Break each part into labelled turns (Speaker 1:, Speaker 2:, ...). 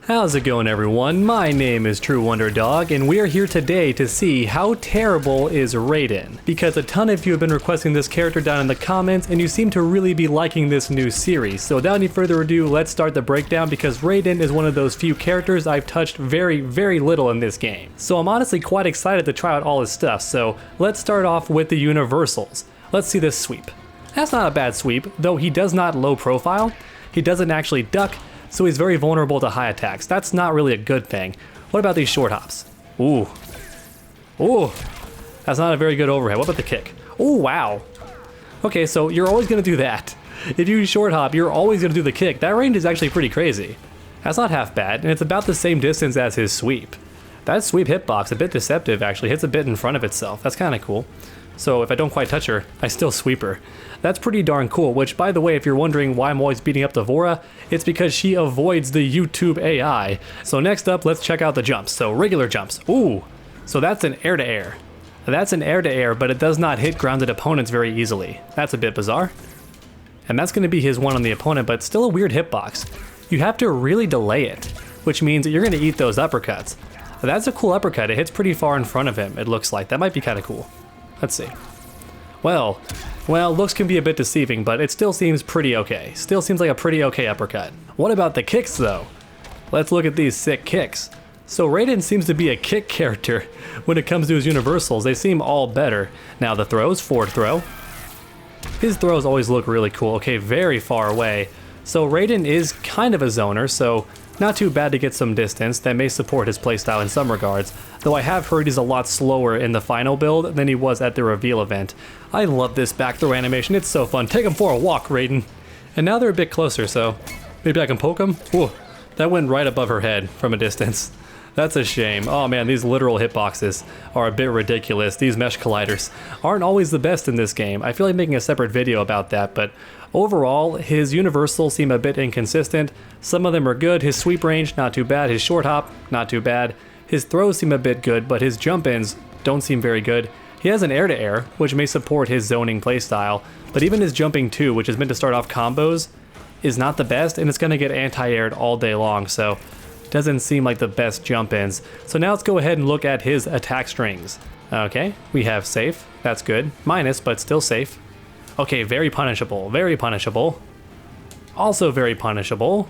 Speaker 1: How's it going, everyone? My name is True Wonder Dog, and we are here today to see how terrible is Raiden. Because a ton of you have been requesting this character down in the comments, and you seem to really be liking this new series. So without any further ado, let's start the breakdown, because Raiden is one of those few characters I've touched very little in this game. So I'm honestly quite excited to try out all his stuff, so let's start off with the universals. Let's see this sweep. That's not a bad sweep, though he does not low profile. He doesn't actually duck, so he's very vulnerable to high attacks. That's not really a good thing. What about these short hops? Ooh. Ooh. That's not a very good overhead. What about the kick? Oh, wow. Okay, so you're always going to do that. If you short hop, you're always going to do the kick. That range is actually pretty crazy. That's not half bad, and it's about the same distance as his sweep. That sweep hitbox, a bit deceptive actually, hits a bit in front of itself. That's kind of cool. So if I don't quite touch her, I still sweep her. That's pretty darn cool, which by the way, if you're wondering why I'm always beating up the Vora, it's because she avoids the YouTube AI. So next up, let's check out the jumps. So regular jumps. Ooh, so that's an air-to-air. That's an air-to-air, but it does not hit grounded opponents very easily. That's a bit bizarre. And that's going to be his one on the opponent, but still a weird hitbox. You have to really delay it, which means that you're going to eat those uppercuts. That's a cool uppercut. It hits pretty far in front of him, it looks like. That might be kind of cool. Let's see. Well, looks can be a bit deceiving, but it still seems pretty okay. Still seems like a pretty okay uppercut. What about the kicks, though? Let's look at these sick kicks. So Raiden seems to be a kick character when it comes to his universals. They seem all better. Now the throws, forward throw. His throws always look really cool. Okay, very far away. So Raiden is kind of a zoner, so not too bad to get some distance. That may support his playstyle in some regards, though I have heard he's a lot slower in the final build than he was at the reveal event. I love this back throw animation, it's so fun. Take him for a walk, Raiden. And now they're a bit closer, so maybe I can poke him? Ooh, that went right above her head from a distance. That's a shame. Oh man, these literal hitboxes are a bit ridiculous. These mesh colliders aren't always the best in this game. I feel like making a separate video about that, but overall, his universals seem a bit inconsistent. Some of them are good. His sweep range, not too bad. His short hop, not too bad. His throws seem a bit good, but his jump ins don't seem very good. He has an air-to-air, which may support his zoning playstyle, but even his jumping too, which is meant to start off combos, is not the best, and it's going to get anti-aired all day long, so doesn't seem like the best jump ins. So now let's go ahead and look at his attack strings. Okay, we have safe. That's good. Minus, but still safe. Okay, very punishable. Very punishable. Also very punishable.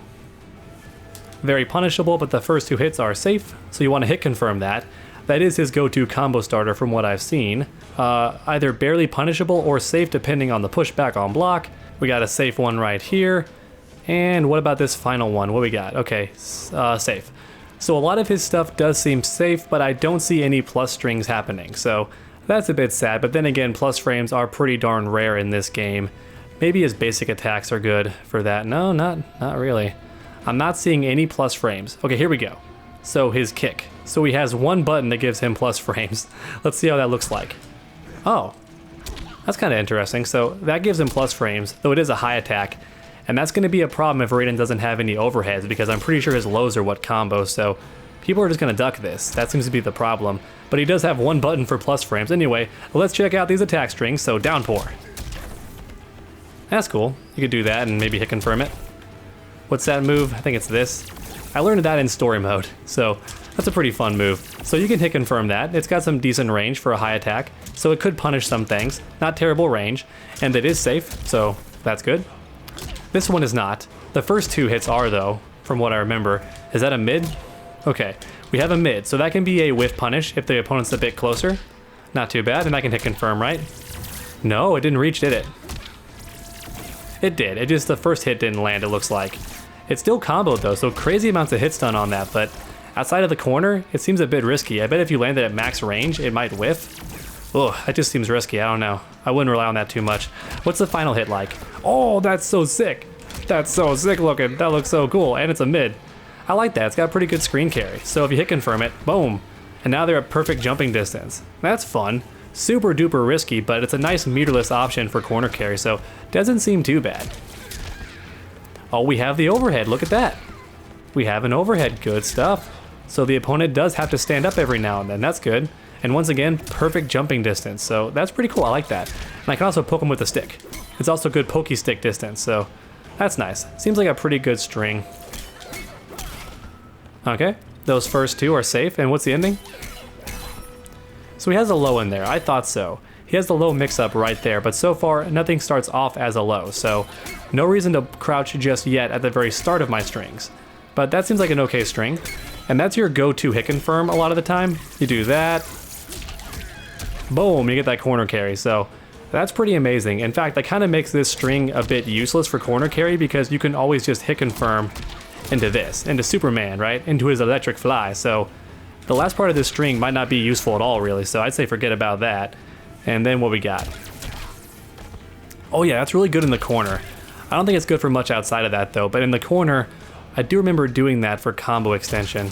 Speaker 1: Very punishable, but the first two hits are safe, so you want to hit confirm that. That is his go-to combo starter from what I've seen. Either barely punishable or safe depending on the pushback on block. We got a safe one right here. And what about this final one? What we got? Okay, safe. So a lot of his stuff does seem safe, but I don't see any plus strings happening. So that's a bit sad, but then again, plus frames are pretty darn rare in this game. Maybe his basic attacks are good for that. No, not really. I'm not seeing any plus frames. Okay, here we go. So his kick. So he has one button that gives him plus frames. Let's see how that looks like. Oh, that's kind of interesting. So that gives him plus frames, though it is a high attack. And that's going to be a problem if Raiden doesn't have any overheads, because I'm pretty sure his lows are what combo, so people are just going to duck this. That seems to be the problem. But he does have one button for plus frames. Anyway, let's check out these attack strings. So downpour. That's cool. You could do that and maybe hit confirm it. What's that move? I think it's this. I learned that in story mode, so that's a pretty fun move. So you can hit confirm that. It's got some decent range for a high attack, so it could punish some things. Not terrible range, and it is safe, so that's good. This one is not. The first two hits are, though, from what I remember. Is that a mid? Okay, we have a mid, so that can be a whiff punish if the opponent's a bit closer. Not too bad, and I can hit confirm, right? No, it didn't reach, did it? It did. It just, the first hit didn't land, it looks like. It's still comboed, though, so crazy amounts of hits done on that, but outside of the corner, it seems a bit risky. I bet if you landed at max range, it might whiff. Ugh, that just seems risky. I don't know. I wouldn't rely on that too much. What's the final hit like? Oh, that's so sick. That's so sick looking. That looks so cool. And it's a mid. I like that. It's got pretty good screen carry. So if you hit confirm it, boom. And now they're at perfect jumping distance. That's fun. Super duper risky, but it's a nice meterless option for corner carry, so doesn't seem too bad. Oh, we have the overhead. Look at that. We have an overhead. Good stuff. So the opponent does have to stand up every now and then. That's good. And once again, perfect jumping distance. So that's pretty cool. I like that. And I can also poke him with a stick. It's also good pokey stick distance. So that's nice. Seems like a pretty good string. Okay, those first two are safe, and what's the ending? So he has a low in there, I thought so. He has the low mix-up right there, but so far, nothing starts off as a low, so no reason to crouch just yet at the very start of my strings. But that seems like an okay string, and that's your go-to hit confirm a lot of the time. You do that, boom, you get that corner carry, so that's pretty amazing. In fact, that kind of makes this string a bit useless for corner carry because you can always just hit confirm into this, into Superman, right? Into his electric fly, so the last part of this string might not be useful at all, really, so I'd say forget about that. And then what we got? Oh yeah, that's really good in the corner. I don't think it's good for much outside of that though, but in the corner, I do remember doing that for combo extension.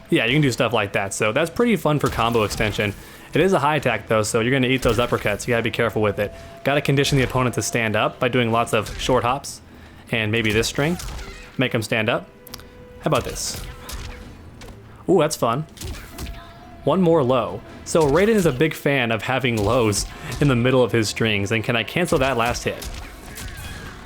Speaker 1: Yeah, you can do stuff like that, so that's pretty fun for combo extension. It is a high attack though, so you're gonna eat those uppercuts. You gotta be careful with it. Gotta condition the opponent to stand up by doing lots of short hops, and maybe this string, make them stand up. How about this? Ooh, that's fun. One more low. So Raiden is a big fan of having lows in the middle of his strings, and can I cancel that last hit?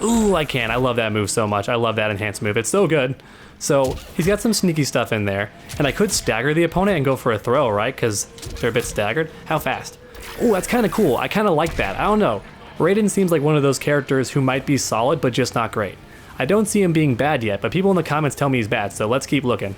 Speaker 1: Ooh, I can. I love that move so much. I love that enhanced move. It's so good. So he's got some sneaky stuff in there, and I could stagger the opponent and go for a throw, right? Because they're a bit staggered. How fast? Ooh, that's kind of cool. I kind of like that. I don't know. Raiden seems like one of those characters who might be solid, but just not great. I don't see him being bad yet, but people in the comments tell me he's bad, so let's keep looking.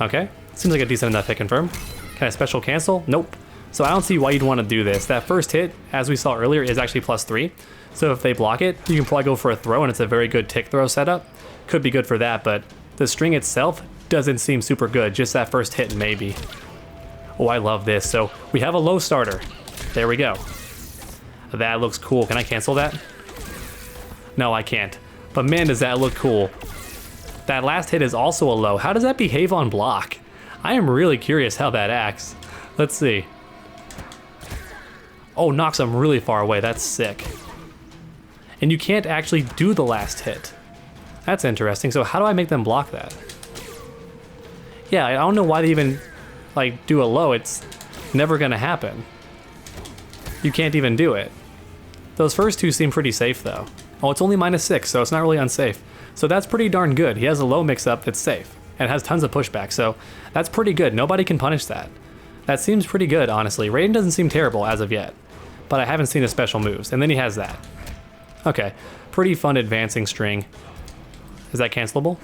Speaker 1: Okay. Seems like a decent enough hit confirm. Can I special cancel? Nope. So I don't see why you'd want to do this. That first hit, as we saw earlier, is actually +3. So if they block it, you can probably go for a throw, and it's a very good tick throw setup. Could be good for that, but the string itself doesn't seem super good. Just that first hit, maybe. Oh, I love this. So we have a low starter. There we go. That looks cool. Can I cancel that? No, I can't. But man, does that look cool. That last hit is also a low. How does that behave on block? I am really curious how that acts. Let's see. Oh, knocks him really far away. That's sick. And you can't actually do the last hit. That's interesting. So how do I make them block that? Yeah, I don't know why they even like do a low. It's never gonna happen. You can't even do it. Those first two seem pretty safe though. Oh, it's only -6, so it's not really unsafe. So that's pretty darn good. He has a low mix-up that's safe and has tons of pushback, so that's pretty good. Nobody can punish that. That seems pretty good, honestly. Raiden doesn't seem terrible as of yet, but I haven't seen his special moves, and then he has that. Okay, pretty fun advancing string. Is that cancelable?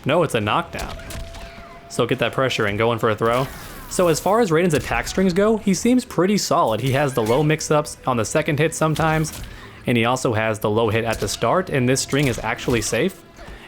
Speaker 1: No, it's a knockdown. So get that pressure and go in for a throw. So as far as Raiden's attack strings go, he seems pretty solid. He has the low mix-ups on the second hit sometimes, and he also has the low hit at the start, and this string is actually safe.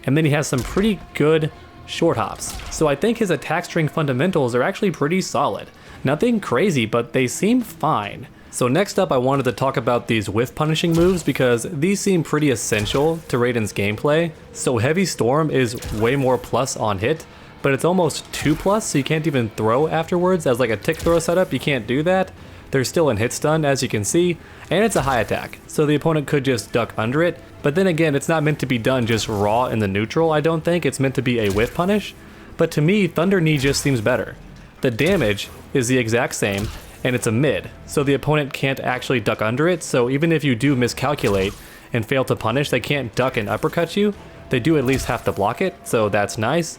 Speaker 1: And then he has some pretty good short hops. So I think his attack string fundamentals are actually pretty solid. Nothing crazy, but they seem fine. So next up, I wanted to talk about these whiff punishing moves because these seem pretty essential to Raiden's gameplay. So Heavy Storm is way more plus on hit, but it's almost 2+, so you can't even throw afterwards. As like a tick throw setup, you can't do that. There's still an hit stun, as you can see, and it's a high attack, so the opponent could just duck under it. But then again, it's not meant to be done just raw in the neutral, I don't think. It's meant to be a whiff punish. But to me, Thunder Knee just seems better. The damage is the exact same, and it's a mid, so the opponent can't actually duck under it. So even if you do miscalculate and fail to punish, they can't duck and uppercut you. They do at least have to block it, so that's nice.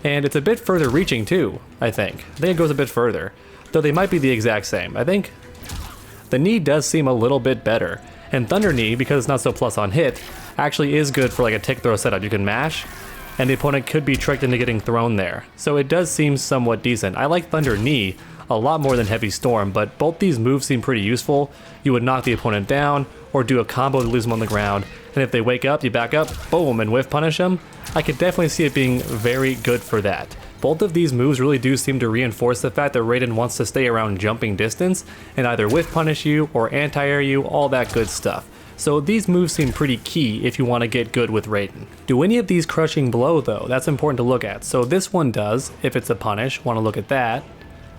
Speaker 1: And it's a bit further reaching too, I think. I think it goes a bit further, though they might be the exact same. I think the knee does seem a little bit better. And Thunder Knee, because it's not so plus on hit, actually is good for like a tick throw setup. You can mash, and the opponent could be tricked into getting thrown there. So it does seem somewhat decent. I like Thunder Knee a lot more than Heavy Storm, but both these moves seem pretty useful. You would knock the opponent down, or do a combo to lose them on the ground, and if they wake up, you back up, boom, and whiff punish them. I could definitely see it being very good for that. Both of these moves really do seem to reinforce the fact that Raiden wants to stay around jumping distance and either whiff punish you or anti-air you, all that good stuff. So these moves seem pretty key if you want to get good with Raiden. Do any of these crushing blow though? That's important to look at. So this one does, if it's a punish, want to look at that.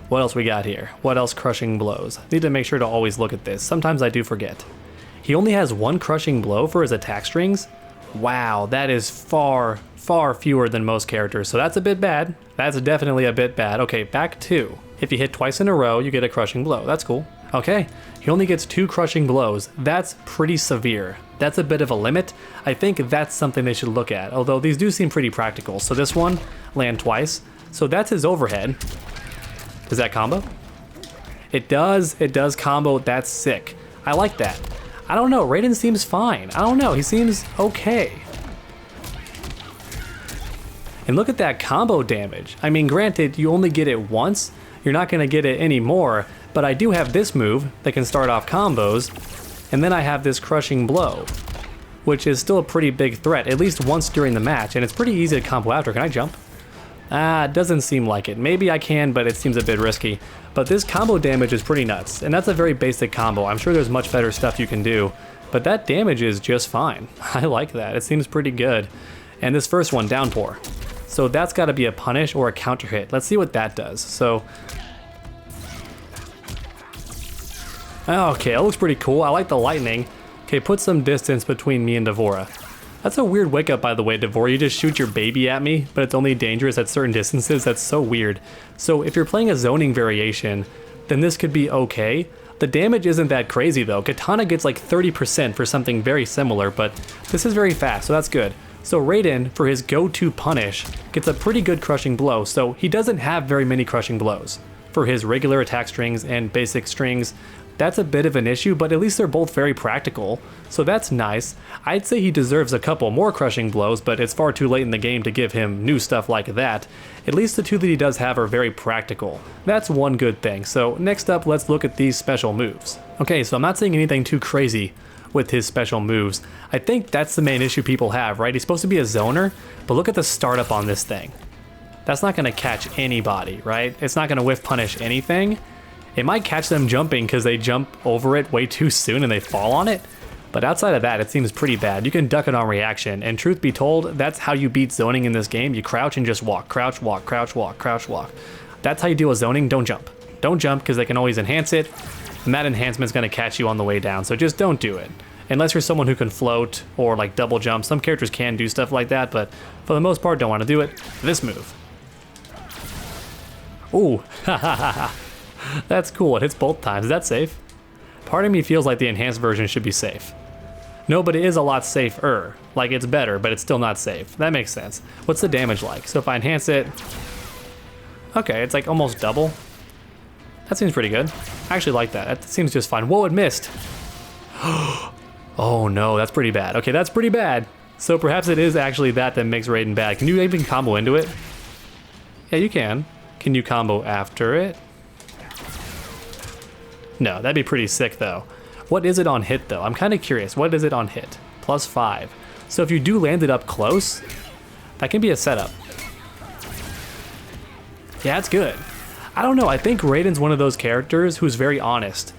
Speaker 1: What else we got here? What else crushing blows? Need to make sure to always look at this. Sometimes I do forget. He only has one crushing blow for his attack strings. Wow, that is far fewer than most characters, so that's a bit bad. That's definitely a bit bad. Okay, back to, if you hit twice in a row, you get a crushing blow. That's cool. Okay, he only gets 2 crushing blows. That's pretty severe. That's a bit of a limit. I think that's something they should look at, although these do seem pretty practical. So this one, land twice. So that's his overhead. Does that combo? It does combo. That's sick. I like that. I don't know, Raiden seems fine. I don't know, he seems okay. And look at that combo damage. I mean, granted, you only get it once. You're not gonna get it anymore, but I do have this move that can start off combos, and then I have this crushing blow, which is still a pretty big threat, at least once during the match, and it's pretty easy to combo after. Can I jump? It doesn't seem like it. Maybe I can, but it seems a bit risky. But this combo damage is pretty nuts, and that's a very basic combo. I'm sure there's much better stuff you can do, but that damage is just fine. I like that. It seems pretty good. And this first one, downpour. So that's got to be a punish or a counter hit. Let's see what that does. So, okay, it looks pretty cool. I like the lightning. Okay, put some distance between me and Devora. That's a weird wake up, by the way, Devora. You just shoot your baby at me, but it's only dangerous at certain distances. That's so weird. So if you're playing a zoning variation, then this could be okay. The damage isn't that crazy though. Katana gets like 30% for something very similar, but this is very fast, so that's good. So Raiden, for his go-to punish, gets a pretty good crushing blow, so he doesn't have very many crushing blows. For his regular attack strings and basic strings, that's a bit of an issue, but at least they're both very practical, so that's nice. I'd say he deserves a couple more crushing blows, but it's far too late in the game to give him new stuff like that. At least the two that he does have are very practical. That's one good thing. So next up, let's look at these special moves. Okay, so I'm not saying anything too crazy with his special moves. I think that's the main issue people have, right? He's supposed to be a zoner, but look at the startup on this thing. That's not gonna catch anybody, right? It's not gonna whiff punish anything. It might catch them jumping because they jump over it way too soon and they fall on it. But outside of that, it seems pretty bad. You can duck it on reaction, and truth be told, that's how you beat zoning in this game. You crouch and just walk. Crouch, walk, crouch, walk, crouch, walk. That's how you deal with zoning. Don't jump. Don't jump because they can always enhance it, and that enhancement's going to catch you on the way down, so just don't do it. Unless you're someone who can float or like double jump. Some characters can do stuff like that, but for the most part, don't want to do it. This move. Ooh, ha ha ha ha. That's cool, it hits both times. Is that safe? Part of me feels like the enhanced version should be safe. No, but it is a lot safer. Like, it's better, but it's still not safe. That makes sense. What's the damage like? So if I enhance it... Okay, it's like almost double. That seems pretty good. I actually like that. That seems just fine. Whoa, it missed! Oh no, that's pretty bad. Okay, that's pretty bad. So perhaps it is actually that makes Raiden bad. Can you even combo into it? Yeah, you can. Can you combo after it? No, that'd be pretty sick though. What is it on hit though? I'm kind of curious. What is it on hit? +5. So if you do land it up close, that can be a setup. Yeah, it's good. I don't know. I think Raiden's one of those characters who's very honest.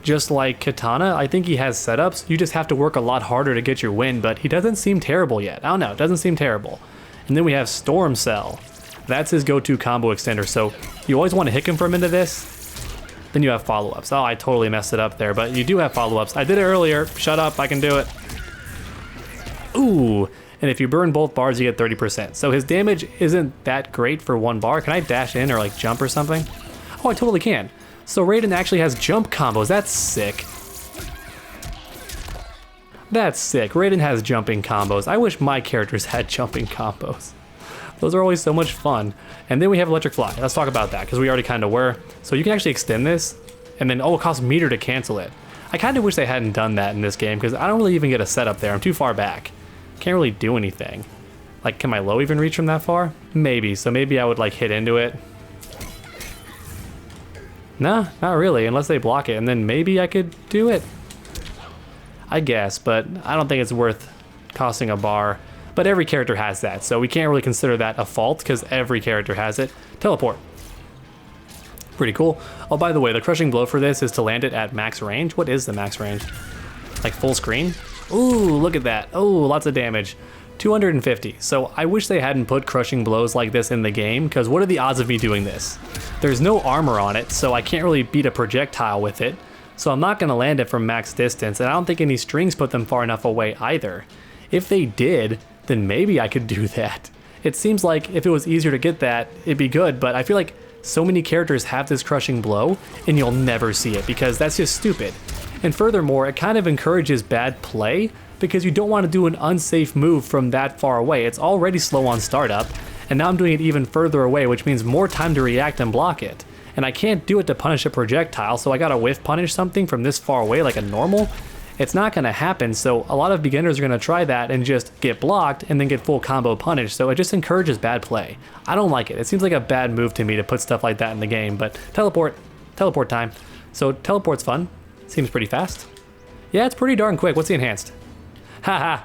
Speaker 1: Just like Katana, I think he has setups. You just have to work a lot harder to get your win, but he doesn't seem terrible yet. I don't know. It doesn't seem terrible. And then we have Storm Cell. That's his go-to combo extender. So you always want to hick him from into this. Then you have follow-ups. Oh, I totally messed it up there, but you do have follow-ups. I did it earlier. Shut up, I can do it. Ooh, and if you burn both bars, you get 30%. So his damage isn't that great for one bar. Can I dash in or like jump or something? Oh, I totally can. So Raiden actually has jump combos. That's sick. That's sick. Raiden has jumping combos. I wish my characters had jumping combos. Those are always so much fun. And then we have Electric Fly. Let's talk about that, because we already kind of were. So you can actually extend this, and then, oh, it costs meter to cancel it. I kind of wish they hadn't done that in this game, because I don't really even get a setup there. I'm too far back. Can't really do anything. Like, can my low even reach from that far? Maybe. So maybe I would, like, hit into it. Nah, not really, unless they block it, and then maybe I could do it. I guess, but I don't think it's worth costing a bar. But every character has that, so we can't really consider that a fault because every character has it. Teleport. Pretty cool. Oh, by the way, the crushing blow for this is to land it at max range. What is the max range? Like full screen? Ooh, look at that. Oh, lots of damage. 250. So I wish they hadn't put crushing blows like this in the game, because what are the odds of me doing this? There's no armor on it, so I can't really beat a projectile with it. So I'm not going to land it from max distance, and I don't think any strings put them far enough away either. If they did, then maybe I could do that. It seems like if it was easier to get that, it'd be good, but I feel like so many characters have this crushing blow, and you'll never see it, because that's just stupid. And furthermore, it kind of encourages bad play, because you don't want to do an unsafe move from that far away. It's already slow on startup, and now I'm doing it even further away, which means more time to react and block it. And I can't do it to punish a projectile, so I gotta whiff punish something from this far away like a normal. It's not gonna happen, so a lot of beginners are gonna try that and just get blocked and then get full combo punished, so it just encourages bad play. I don't like it. It seems like a bad move to me to put stuff like that in the game, but teleport time. So teleport's fun. Seems pretty fast. Yeah, it's pretty darn quick. What's the enhanced? Haha.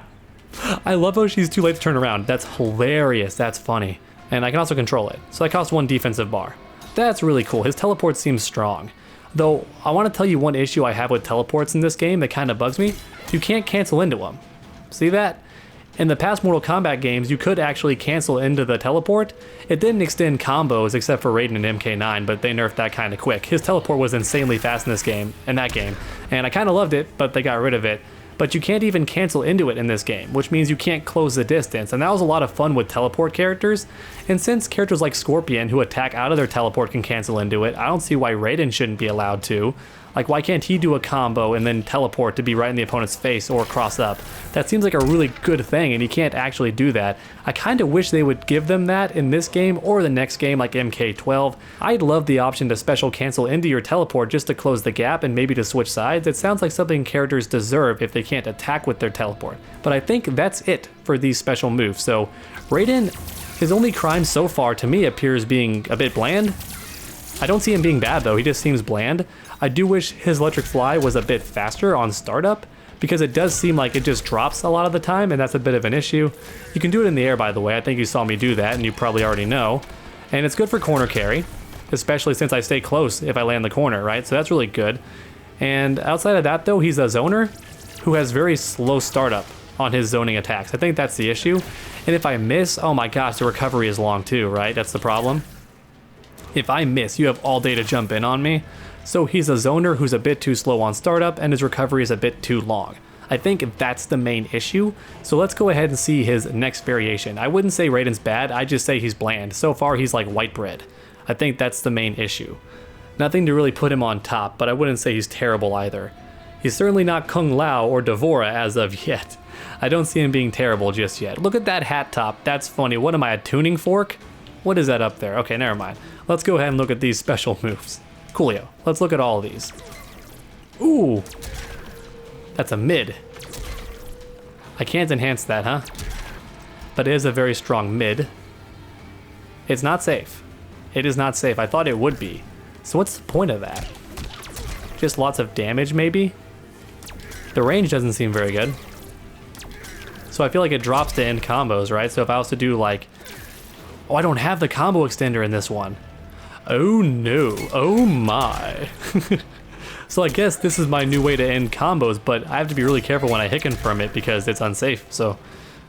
Speaker 1: I love how she's too late to turn around. That's hilarious. That's funny. And I can also control it. So that costs 1 defensive bar. That's really cool. His teleport seems strong. Though, I want to tell you one issue I have with teleports in this game that kind of bugs me. You can't cancel into them. See that? In the past Mortal Kombat games, you could actually cancel into the teleport. It didn't extend combos except for Raiden and MK9, but they nerfed that kind of quick. His teleport was insanely fast in that game, and I kind of loved it, but they got rid of it. But you can't even cancel into it in this game, which means you can't close the distance, and that was a lot of fun with teleport characters. And since characters like Scorpion, who attack out of their teleport, can cancel into it, I don't see why Raiden shouldn't be allowed to. Like, why can't he do a combo and then teleport to be right in the opponent's face or cross up? That seems like a really good thing, and he can't actually do that. I kind of wish they would give them that in this game or the next game like MK12. I'd love the option to special cancel into your teleport just to close the gap and maybe to switch sides. It sounds like something characters deserve if they can't attack with their teleport. But I think that's it for these special moves. So Raiden, his only crime so far to me appears being a bit bland. I don't see him being bad though, he just seems bland. I do wish his electric fly was a bit faster on startup, because it does seem like it just drops a lot of the time, and that's a bit of an issue. You can do it in the air, by the way. I think you saw me do that, and you probably already know. And it's good for corner carry, especially since I stay close if I land the corner, right? So that's really good. And outside of that though, he's a zoner who has very slow startup on his zoning attacks. I think that's the issue. And if I miss, oh my gosh, the recovery is long too, right? That's the problem. If I miss, you have all day to jump in on me. So he's a zoner who's a bit too slow on startup, and his recovery is a bit too long. I think that's the main issue. So let's go ahead and see his next variation. I wouldn't say Raiden's bad, I'd just say he's bland. So far he's like white bread. I think that's the main issue. Nothing to really put him on top, but I wouldn't say he's terrible either. He's certainly not Kung Lao or Devora as of yet. I don't see him being terrible just yet. Look at that hat top, that's funny. What am I, a tuning fork? What is that up there? Okay, never mind. Let's go ahead and look at these special moves. Coolio. Let's look at all of these. Ooh. That's a mid. I can't enhance that, huh? But it is a very strong mid. It's not safe. It is not safe. I thought it would be. So what's the point of that? Just lots of damage, maybe? The range doesn't seem very good. So I feel like it drops to end combos, right? So if I was to do like... Oh, I don't have the combo extender in this one. Oh no, oh my. So I guess this is my new way to end combos, but I have to be really careful when I hicken from it because it's unsafe, so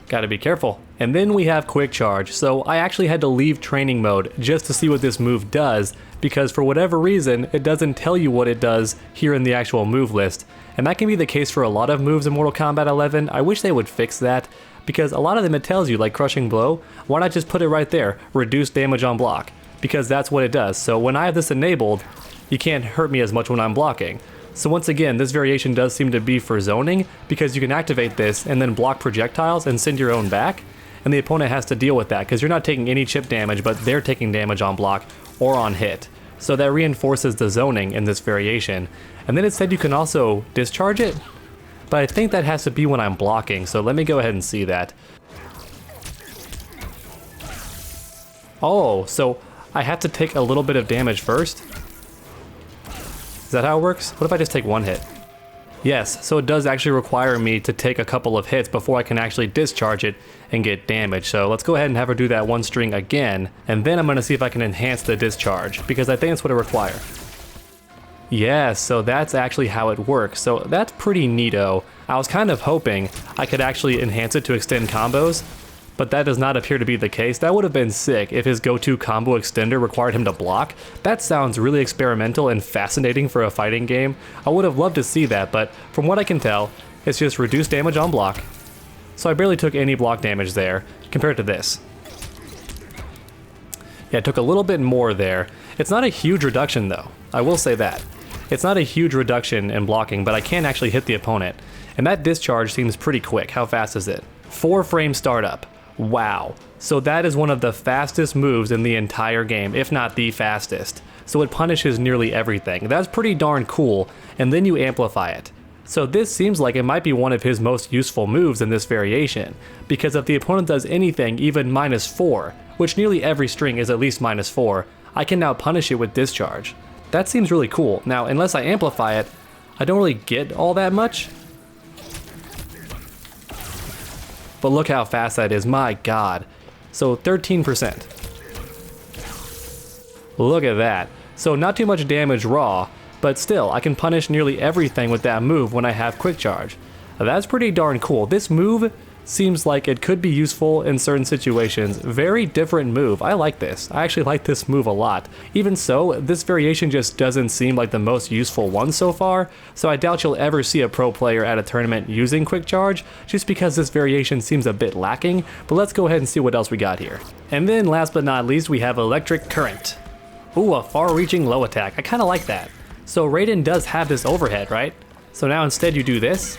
Speaker 1: gotta be careful. And then we have quick charge. So I actually had to leave training mode just to see what this move does, because for whatever reason, it doesn't tell you what it does here in the actual move list. And that can be the case for a lot of moves in Mortal Kombat 11. I wish they would fix that, because a lot of them it tells you, like Crushing Blow. Why not just put it right there, reduce damage on block? Because that's what it does. So when I have this enabled, you can't hurt me as much when I'm blocking. So once again, this variation does seem to be for zoning, because you can activate this and then block projectiles and send your own back, and the opponent has to deal with that, because you're not taking any chip damage, but they're taking damage on block or on hit. So that reinforces the zoning in this variation. And then it said you can also discharge it, but I think that has to be when I'm blocking, so let me go ahead and see that. Oh, so I have to take a little bit of damage first? Is that how it works? What if I just take one hit? Yes, so it does actually require me to take a couple of hits before I can actually discharge it and get damage. So let's go ahead and have her do that one string again, and then I'm gonna see if I can enhance the discharge, because I think that's what it requires. Yeah, so that's actually how it works. So that's pretty neato. I was kind of hoping I could actually enhance it to extend combos, but that does not appear to be the case. That would have been sick if his go-to combo extender required him to block. That sounds really experimental and fascinating for a fighting game. I would have loved to see that, but from what I can tell, it's just reduced damage on block. So I barely took any block damage there, compared to this. Yeah, I took a little bit more there. It's not a huge reduction though, I will say that. It's not a huge reduction in blocking, but I can actually hit the opponent. And that discharge seems pretty quick. How fast is it? 4-frame startup. Wow. So that is one of the fastest moves in the entire game, if not the fastest. So it punishes nearly everything. That's pretty darn cool, and then you amplify it. So this seems like it might be one of his most useful moves in this variation, because if the opponent does anything even -4, which nearly every string is at least -4, I can now punish it with discharge. That seems really cool. Now, unless I amplify it, I don't really get all that much. But look how fast that is, my god. So 13%. Look at that. So not too much damage raw, but still, I can punish nearly everything with that move when I have quick charge. That's pretty darn cool. This move seems like it could be useful in certain situations. Very different move. I like this. I actually like this move a lot. Even so, this variation just doesn't seem like the most useful one so far, so I doubt you'll ever see a pro player at a tournament using quick charge, just because this variation seems a bit lacking, but let's go ahead and see what else we got here. And then last but not least, we have Electric Current. Ooh, a far-reaching low attack. I kind of like that. So Raiden does have this overhead, right? So now instead you do this,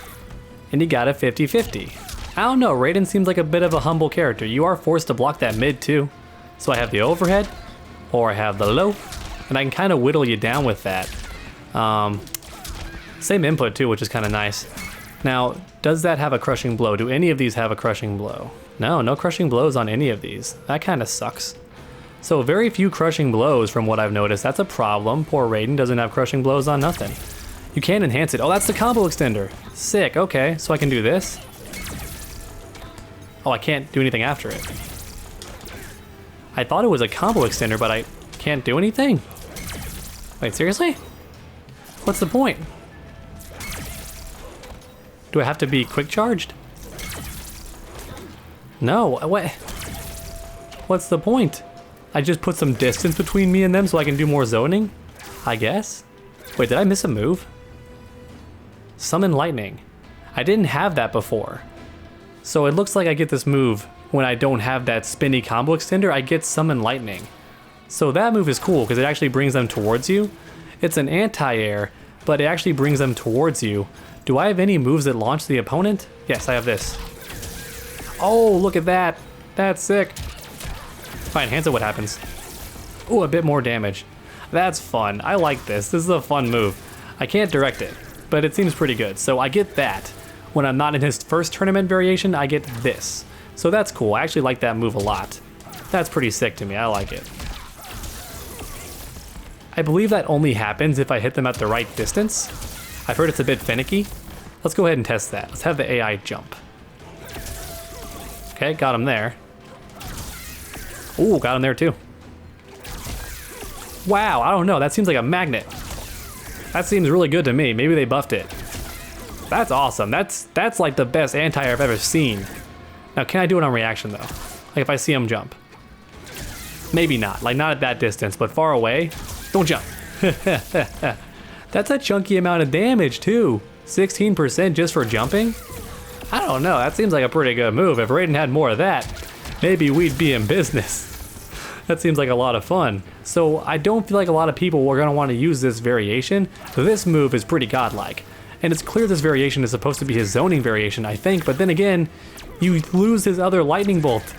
Speaker 1: and you got a 50-50. I don't know, Raiden seems like a bit of a humble character. You are forced to block that mid too. So I have the overhead, or I have the low, and I can kind of whittle you down with that. Same input too, which is kind of nice. Now, does that have a crushing blow? Do any of these have a crushing blow? No, no crushing blows on any of these. That kind of sucks. So very few crushing blows from what I've noticed. That's a problem. Poor Raiden doesn't have crushing blows on nothing. You can enhance it. Oh, that's the combo extender. Sick, okay. So I can do this. Oh, I can't do anything after it. I thought it was a combo extender, but I can't do anything? Wait, seriously? What's the point? Do I have to be quick charged? No, what? What's the point? I just put some distance between me and them so I can do more zoning? I guess? Wait, did I miss a move? Summon lightning. I didn't have that before. So it looks like I get this move when I don't have that spinny combo extender. I get summon lightning. So that move is cool because it actually brings them towards you. It's an anti-air, but it actually brings them towards you. Do I have any moves that launch the opponent? Yes, I have this. Oh, look at that. That's sick. If I enhance it, what happens? Ooh, a bit more damage. That's fun. I like this. This is a fun move. I can't direct it, but it seems pretty good. So I get that. When I'm not in his first tournament variation, I get this. So that's cool. I actually like that move a lot. That's pretty sick to me. I like it. I believe that only happens if I hit them at the right distance. I've heard it's a bit finicky. Let's go ahead and test that. Let's have the AI jump. Okay, got him there. Ooh, got him there too. Wow, I don't know. That seems like a magnet. That seems really good to me. Maybe they buffed it. That's awesome. That's like the best anti-air I've ever seen. Now, can I do it on reaction though? Like if I see him jump. Maybe not. Like not at that distance, but far away. Don't jump. That's a chunky amount of damage too. 16% just for jumping? I don't know. That seems like a pretty good move. If Raiden had more of that, maybe we'd be in business. That seems like a lot of fun. So I don't feel like a lot of people are going to want to use this variation. This move is pretty godlike. And it's clear this variation is supposed to be his zoning variation, I think, but then again, you lose his other lightning bolt.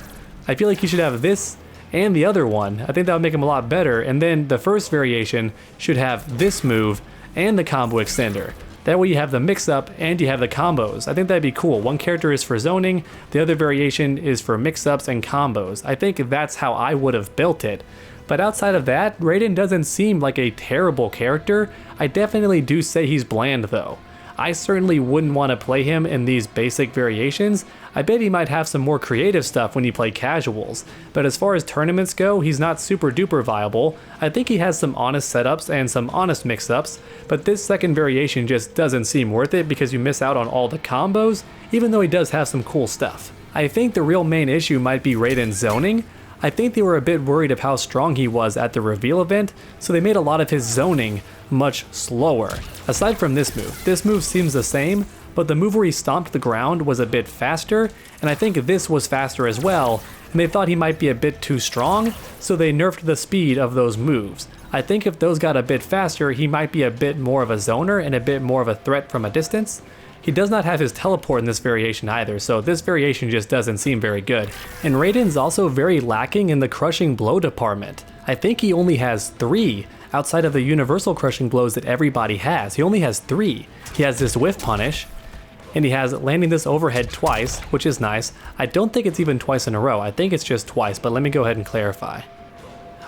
Speaker 1: I feel like he should have this and the other one. I think that would make him a lot better, and then the first variation should have this move and the combo extender. That way you have the mix-up and you have the combos. I think that'd be cool. One character is for zoning, the other variation is for mix-ups and combos. I think that's how I would have built it. But outside of that, Raiden doesn't seem like a terrible character. I definitely do say he's bland though. I certainly wouldn't want to play him in these basic variations. I bet he might have some more creative stuff when you play casuals, but as far as tournaments go, he's not super duper viable. I think he has some honest setups and some honest mix-ups, but this second variation just doesn't seem worth it because you miss out on all the combos, even though he does have some cool stuff. I think the real main issue might be Raiden zoning. I think they were a bit worried of how strong he was at the reveal event, so they made a lot of his zoning much slower. Aside from this move seems the same, but the move where he stomped the ground was a bit faster, and I think this was faster as well, and they thought he might be a bit too strong, so they nerfed the speed of those moves. I think if those got a bit faster, he might be a bit more of a zoner and a bit more of a threat from a distance. He does not have his teleport in this variation either, so this variation just doesn't seem very good. And Raiden's also very lacking in the crushing blow department. I think he only has 3 outside of the universal crushing blows that everybody has. He only has 3. He has this whiff punish, and he has landing this overhead twice, which is nice. I don't think it's even twice in a row. I think it's just twice, but let me go ahead and clarify.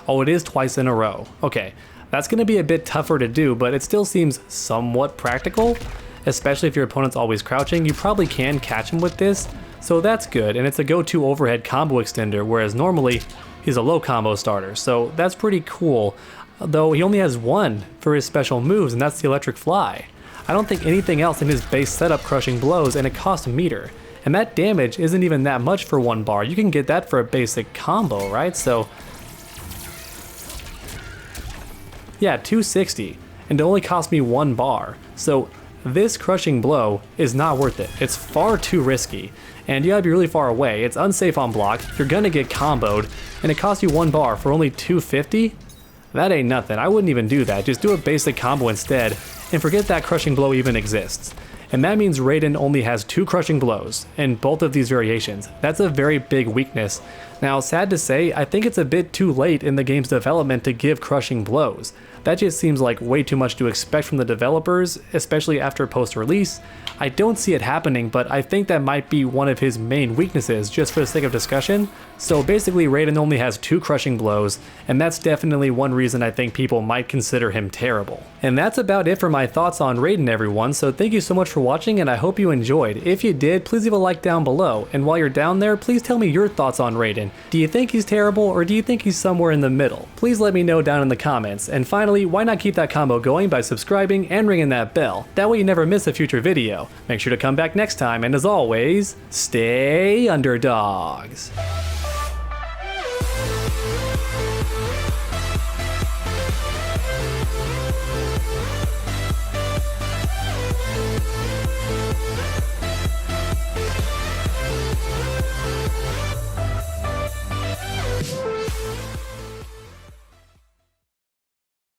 Speaker 1: Oh, it is twice in a row. Okay, that's going to be a bit tougher to do, but it still seems somewhat practical. Especially if your opponent's always crouching, you probably can catch him with this, so that's good, and it's a go-to overhead combo extender, whereas normally he's a low combo starter, so that's pretty cool, though he only has 1 for his special moves, and that's the electric fly. I don't think anything else in his base setup crushing blows, and it costs a meter, and that damage isn't even that much for 1 bar. You can get that for a basic combo, right? So yeah, 260, and it only cost me 1 bar, so this crushing blow is not worth it. It's far too risky, and you gotta be really far away. It's unsafe on block, you're gonna get comboed, and it costs you 1 bar for only 250? That ain't nothing. I wouldn't even do that. Just do a basic combo instead, and forget that crushing blow even exists. And that means Raiden only has 2 crushing blows in both of these variations. That's a very big weakness. Now, sad to say, I think it's a bit too late in the game's development to give crushing blows. That just seems like way too much to expect from the developers, especially after post-release. I don't see it happening, but I think that might be one of his main weaknesses, just for the sake of discussion. So basically, Raiden only has 2 crushing blows, and that's definitely one reason I think people might consider him terrible. And that's about it for my thoughts on Raiden, everyone, so thank you so much for watching, and I hope you enjoyed. If you did, please leave a like down below, and while you're down there, please tell me your thoughts on Raiden. Do you think he's terrible, or do you think he's somewhere in the middle? Please let me know down in the comments, and finally, why not keep that combo going by subscribing and ringing that bell? That way you never miss a future video. Make sure to come back next time, and as always, stay underdogs.